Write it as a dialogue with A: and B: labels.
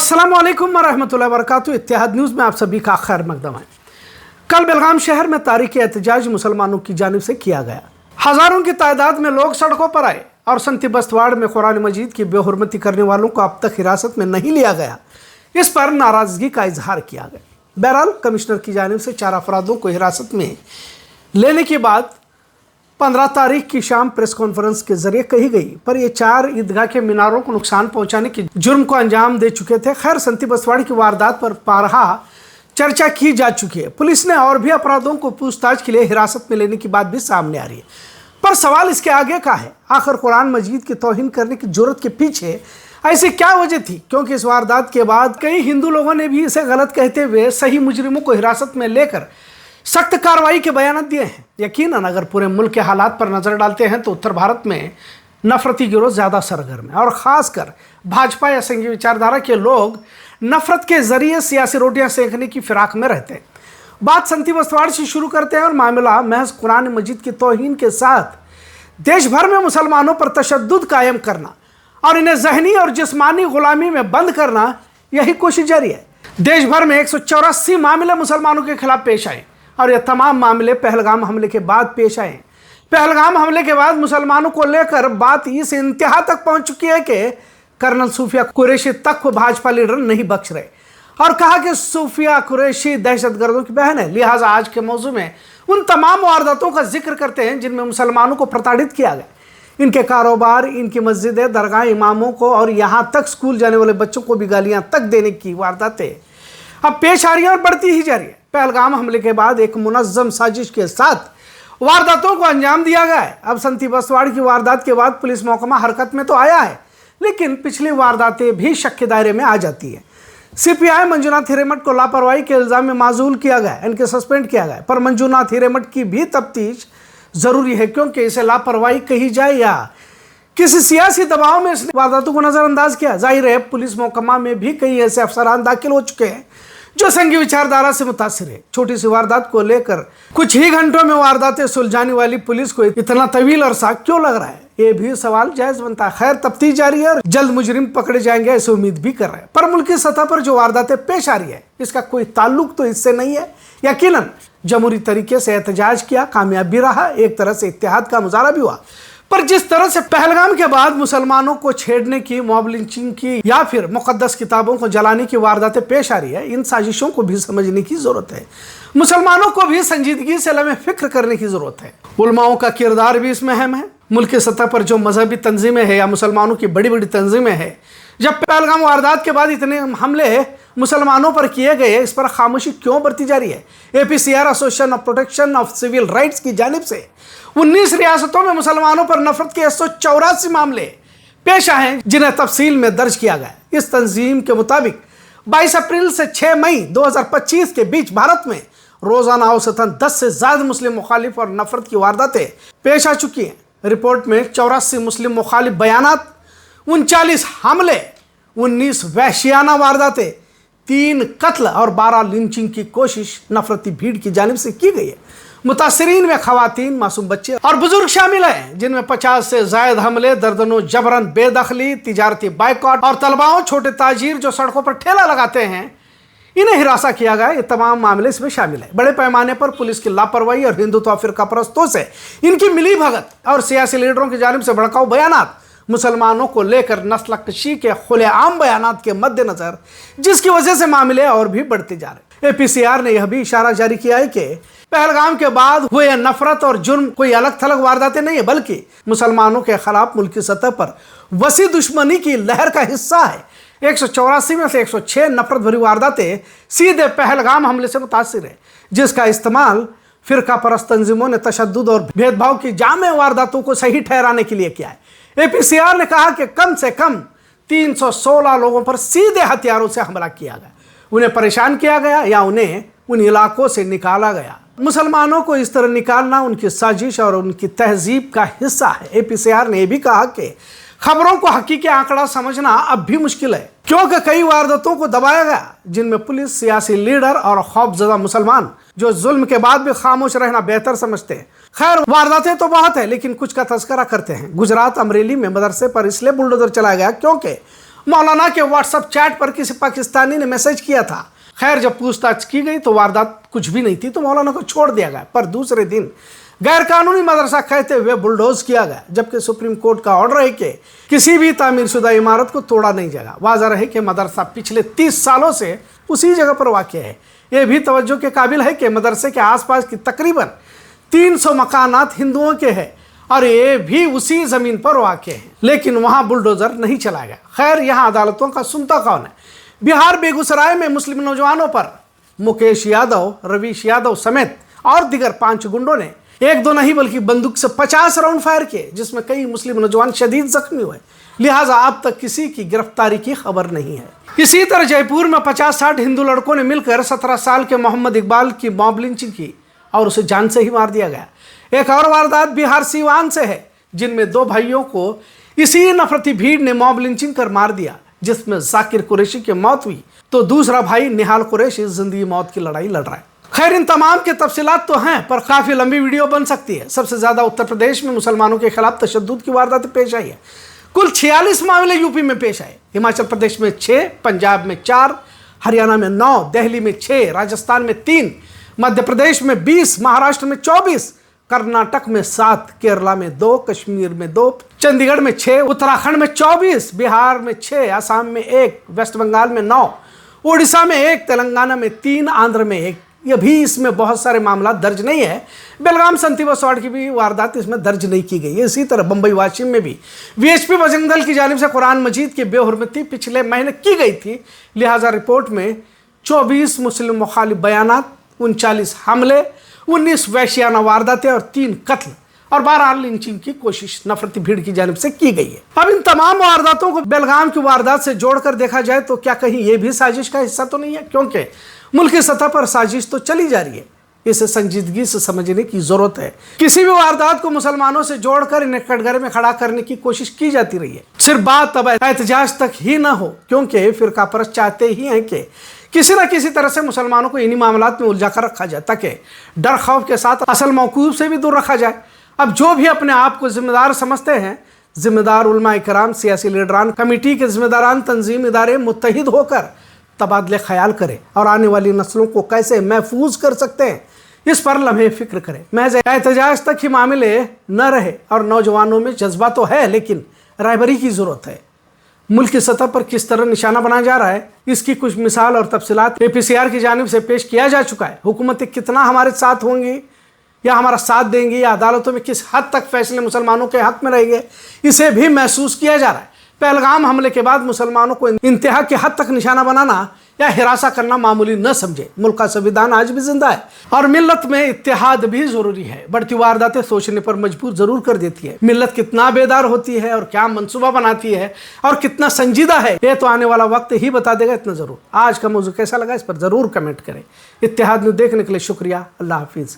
A: अस्सलाम वालेकुम वरहमतुल्लाहि वबरकातुहू। इत्तेहाद न्यूज़ में आप सभी का खैर मकदम है। कल बेलगाम शहर में तारीख एहतजाज मुसलमानों की जानिब से किया गया। हजारों की तादाद में लोग सड़कों पर आए और संती बस्तवाड़ में कुरान मजीद की बेहुरमती करने वालों को अब तक हिरासत में नहीं लिया गया, इस पर नाराजगी का इजहार किया गया। बहरहाल कमिश्नर की जानिब से 4 अफरादों को हिरासत में लेने की बात 15 तारीख की शाम प्रेस कॉन्फ्रेंस के जरिए कही गई, पर ये 4 ईदगाह के मीनारों को नुकसान पहुंचाने के जुर्म को अंजाम दे चुके थे। खैर, संती बस्तवाड़ की वारदात पर बारहा चर्चा की जा चुकी है। पुलिस ने और भी अपराधों को पूछताछ के लिए हिरासत में लेने की बात भी सामने आ रही है, पर सवाल इसके आगे का है, आखिर कुरान मजीद की तौहीन करने की जरूरत के पीछे ऐसी क्या वजह थी? क्योंकि इस वारदात के बाद कई हिंदू लोगों ने भी इसे गलत कहते हुए सही मुजरिमों को हिरासत में लेकर सख्त कार्रवाई के बयान दिए हैं। यकीनन अगर पूरे मुल्क के हालात पर नजर डालते हैं तो उत्तर भारत में नफरती गिरोह ज़्यादा सरगर्म है और ख़ासकर भाजपा या संघीय विचारधारा के लोग नफरत के जरिए सियासी रोटियां सेंकने की फिराक में रहते हैं। बात संती बस्तवाड़ से शुरू करते हैं और मामला महज कुरान मजीद की तौहीन के साथ देश भर में मुसलमानों पर तशद्दुद कायम करना और इन्हें जहनी और जिस्मानी गुलामी में बंद करना, यही कोशिश जारी है। देश भर में 184 मामले मुसलमानों के खिलाफ पेश आए और ये तमाम मामले पहलगाम हमले के बाद पेश आए। पहलगाम हमले के बाद मुसलमानों को लेकर बात इस इंतहा तक पहुंच चुकी है कि कर्नल सूफिया कुरैशी तक को भाजपा लीडर नहीं बख्श रहे और कहा कि सूफिया कुरैशी दहशतगर्दों की बहन है। लिहाजा आज के मौजू में उन तमाम वारदातों का जिक्र करते हैं जिनमें मुसलमानों को प्रताड़ित किया गया, इनके कारोबार, इनकी मस्जिदें, दरगाह, इमामों को और यहाँ तक स्कूल जाने वाले बच्चों को भी गालियाँ तक देने की वारदातें अब पेश आ रही है और बढ़ती ही जा रही है। पहलगाम हमले के बाद एक मुनज़्ज़म साजिश के साथ वारदातों को अंजाम दिया गया है। अब संती बस्तवाड़ की वारदात के बाद पुलिस महकमा हरकत में तो आया है, लेकिन पिछली वारदातें भी शक के दायरे में आ जाती है। सीपीआई मंजूनाथ हिरेमठ को लापरवाही के इल्ज़ाम में माजूल किया गया, इनके सस्पेंड किया गया, पर मंजूनाथ हिरेमठ की भी तफ्तीश ज़रूरी है, क्योंकि इसे लापरवाही कही जाए या किसी सियासी दबाव में इसने वारदातों को नज़रअंदाज किया। जाहिर है पुलिस महकमा में भी कई ऐसे अफसरान दाखिल हो चुके हैं जो संघीय विचारधारा से मुतासिर है। छोटी सी वारदात को लेकर कुछ ही घंटों में वारदातें सुलझाने वाली पुलिस को इतना तवील अरसा क्यों लग रहा है, ये भी सवाल जायज बनता है। खैर, तफ्तीश जारी है और जल्द मुजरिम पकड़े जाएंगे ऐसी उम्मीद भी कर रहे हैं, पर मुल्की सतह पर जो वारदातें पेश आ रही है इसका कोई ताल्लुक तो इससे नहीं है। यकीनन जमहूरी तरीके से एहतजाज किया, कामयाब भी रहा, एक तरह से इत्तेहाद का मुजाहरा भी हुआ, पर जिस तरह से पहलगाम के बाद मुसलमानों को छेड़ने की, मॉब लिंचिंग की या फिर मुकद्दस किताबों को जलाने की वारदातें पेश आ रही है, इन साजिशों को भी समझने की जरूरत है। मुसलमानों को भी संजीदगी से लम्हे फिक्र करने की जरूरत है। उलमाओं का किरदार भी इसमें अहम है। मुल्क की सतह पर जो मजहबी तंजीमें हैं या मुसलमानों की बड़ी बड़ी तंजीमें हैं, जब पहलगाम वारदात के बाद इतने हमले मुसलमानों पर किए गए, इस पर खामोशी क्यों बरती जा रही है? APCR association of protection of civil rights की जानिब से 19 रियासतों में मुसलमानों पर नफरत के 184 मामले पेश आए हैं, जिन्हें तफसील में दर्ज किया गया। इस तंजीम के मुताबिक 22 अप्रैल से 6 मई 2025 के बीच भारत में रोजाना औसतन 10 से ज्यादा मुस्लिम मुखालिफ और नफरत की वारदातें पेश आ चुकी हैं। रिपोर्ट में 84 मुस्लिम मुखालिफ बयानात, 39 हमले, 19 वहशियाना वारदातें, 3 कत्ल और 12 लिंचिंग की कोशिश नफरती भीड़ की जानिब से की गई है। मुतासरीन में खवातीन, मासूम बच्चे और बुजुर्ग शामिल हैं, जिनमें 50 से ज्यादा हमले, दर्जनों जबरन बेदखली, तिजारती बाइकॉट और तलबाओं, छोटे ताजीर जो सड़कों पर ठेला लगाते हैं, इन्हें हिरासा किया गया। ये तमाम मामले इसमें शामिल है। बड़े पैमाने पर पुलिस की लापरवाही और हिंदुत्व फिरका परस्तों से इनकी मिली भगत और सियासी लीडरों की जानिब से भड़काऊ बयानात मुसलमानों को लेकर नस्लकशी के खुलेआम बयानात के मद्देनजर, जिसकी वजह से मामले और भी बढ़ते जा रहे। APCR ने यह भी इशारा जारी किया है कि पहलगाम के बाद हुए नफरत और जुर्म कोई अलग थलग वारदातें नहीं है, बल्कि मुसलमानों के खिलाफ मुल्की सतह पर वसी दुश्मनी की लहर का हिस्सा है। 184 में से 106 नफरत भरी वारदातें सीधे पहलगाम हमले से मुतासिर है, जिसका इस्तेमाल फिरका परस्त तंजीमों ने तशद्दुद और भेदभाव की जामे वारदातों को सही ठहराने के लिए किया है। APCR ने कहा कि कम से कम 316 लोगों पर सीधे हथियारों से हमला किया गया, उन्हें परेशान किया गया या उन्हें उन इलाकों से निकाला गया। मुसलमानों को इस तरह निकालना उनकी साजिश और उनकी तहजीब का हिस्सा है। APCR ने यह भी कहा कि खबरों को हकीकी आंकड़ा समझना अब भी मुश्किल है, क्योंकि कई वारदातों को दबाया गया, जिनमें पुलिस, सियासी लीडर और खौफजदा मुसलमान जो जुल्म के बाद भी खामोश रहना बेहतर समझते हैं। खैर, वारदातें तो बहुत है, लेकिन कुछ का तस्करा करते हैं। गुजरात अमरेली में मदरसे पर इसलिए बुलडोजर चलाया गया क्योंकि मौलाना के व्हाट्सएप चैट पर किसी पाकिस्तानी ने मैसेज किया था। खैर, जब पूछताछ की गई तो वारदात कुछ भी नहीं थी, तो मौलाना को छोड़ दिया गया। पर दूसरे दिन गैरकानूनी मदरसा कहते हुए बुलडोज किया गया, जबकि सुप्रीम कोर्ट का ऑर्डर है कि किसी भी तामीरशुदा इमारत को तोड़ा नहीं जाएगा। वाज़ह रहे कि मदरसा पिछले 30 सालों से उसी जगह पर वाक़ है। यह भी तवज्जो के काबिल है कि मदरसे के आसपास की तकरीबन 300 मकानात हिंदुओं के हैं और ये भी उसी ज़मीन पर वाक़ हैं, लेकिन वहाँ बुलडोज़र नहीं चलाया गया। खैर, यहाँ अदालतों का सुनता कौन है? बिहार बेगूसराय में मुस्लिम नौजवानों पर मुकेश यादव, रवीश यादव समेत और दिगर 5 गुंडों ने एक दो नहीं बल्कि बंदूक से 50 राउंड फायर किए, जिसमें कई मुस्लिम नौजवान शदीद जख्मी हुए। लिहाजा अब तक किसी की गिरफ्तारी की खबर नहीं है। इसी तरह जयपुर में 50-60 हिंदू लड़कों ने मिलकर 17 साल के मोहम्मद इकबाल की मॉब लिंचिंग की और उसे जान से ही मार दिया गया। एक और वारदात बिहार सीवान से है, जिनमें 2 भाइयों को इसी नफरती भीड़ ने मॉब लिंचिंग कर मार दिया, जिसमें जाकिर कुरैशी की मौत हुई तो दूसरा भाई निहाल कुरैशी जिंदगी मौत की लड़ाई लड़ रहा है। खैर, इन तमाम के तफसीलात तो हैं, पर काफ़ी लंबी वीडियो बन सकती है। सबसे ज़्यादा उत्तर प्रदेश में मुसलमानों के खिलाफ तशद्दुद की वारदातें पेश आई है। कुल 46 मामले यूपी में पेश आए। हिमाचल प्रदेश में 6, पंजाब में 4, हरियाणा में 9, दिल्ली में 6, राजस्थान में 3, मध्य प्रदेश में 20, महाराष्ट्र में 24, कर्नाटक में 7, केरला में 2, कश्मीर में 2, चंडीगढ़ में 6, उत्तराखंड में 24, बिहार में 6, असम में 1, वेस्ट बंगाल में 9, उड़ीसा में 1, तेलंगाना में 3, आंध्र में 1। ये भी इसमें बहुत सारे मामला दर्ज नहीं है। बेलगाम संतीवा स्वाड़ की भी वारदात इसमें दर्ज नहीं की गई है। इसी तरह बम्बई वाशिम में भी वीएचपी बजरंग दल की जानिब से कुरान मजीद की बेहुरमती पिछले महीने की गई थी। लिहाजा रिपोर्ट में 24 मुस्लिम मुखालिफ बयानात, 39 हमले, 19 वैश्याना वारदातें और 3 कत्ल और 12 लिंचिंग की कोशिश नफरती भीड़ की जानिब से की गई है। अब इन तमाम वारदातों को बेलगाम की वारदात से जोड़कर देखा जाए तो क्या कहीं ये भी साजिश का हिस्सा तो नहीं है? क्योंकि मुल्क की सतह पर साजिश तो चली जा रही है। इसे संजीदगी से समझने की जरूरत है। किसी भी वारदात को मुसलमानों से जोड़कर इन्हें कटघरे में खड़ा करने की कोशिश की जाती रही है। सिर्फ बात अब एहतजाज तक ही ना हो, क्योंकि फिरका परस्त चाहते ही हैं कि किसी न किसी तरह से मुसलमानों को इन्हीं मामलात में उलझा कर रखा जाए, ताकि डर खौफ के साथ असल मौकूफ से भी दूर रखा जाए। अब जो भी अपने आप को जिम्मेदार समझते हैं, जिम्मेदार उलमा इकराम, सियासी लीडरान, कमेटी के जिम्मेदारान, तंजीम, इदारे मुत्तहिद होकर तबादले ख्याल करें और आने वाली नस्लों को कैसे महफूज कर सकते हैं, इस पर लम्हे फिक्र करें। महज एहतजाज तक ही मामले न रहे और नौजवानों में जज्बा तो है, लेकिन रहबरी की ज़रूरत है। मुल्क की सतह पर किस तरह निशाना बनाया जा रहा है, इसकी कुछ मिसाल और तफसीलात APCR की जानिब से पेश किया जा चुका है। हुकूमतें कितना हमारे साथ होंगी या हमारा साथ देंगी, या अदालतों में किस हद तक फैसले मुसलमानों के हक में रहेंगे, इसे भी महसूस किया जा रहा है। पहलगाम हमले के बाद मुसलमानों को इंतहा की हद तक निशाना बनाना या हिरासा करना मामूली न समझे। मुल्क का संविधान आज भी जिंदा है और मिल्लत में इत्तेहाद भी जरूरी है। बढ़ती वारदातें सोचने पर मजबूर जरूर कर देती है। मिल्लत कितना बेदार होती है और क्या मंसूबा बनाती है और कितना संजीदा है, ये तो आने वाला वक्त ही बता देगा। इतना जरूर। आज का मौजू कैसा लगा, इस पर जरूर कमेंट करें। इत्तेहाद न्यूज़ देखने के लिए शुक्रिया। अल्लाह हाफिज़।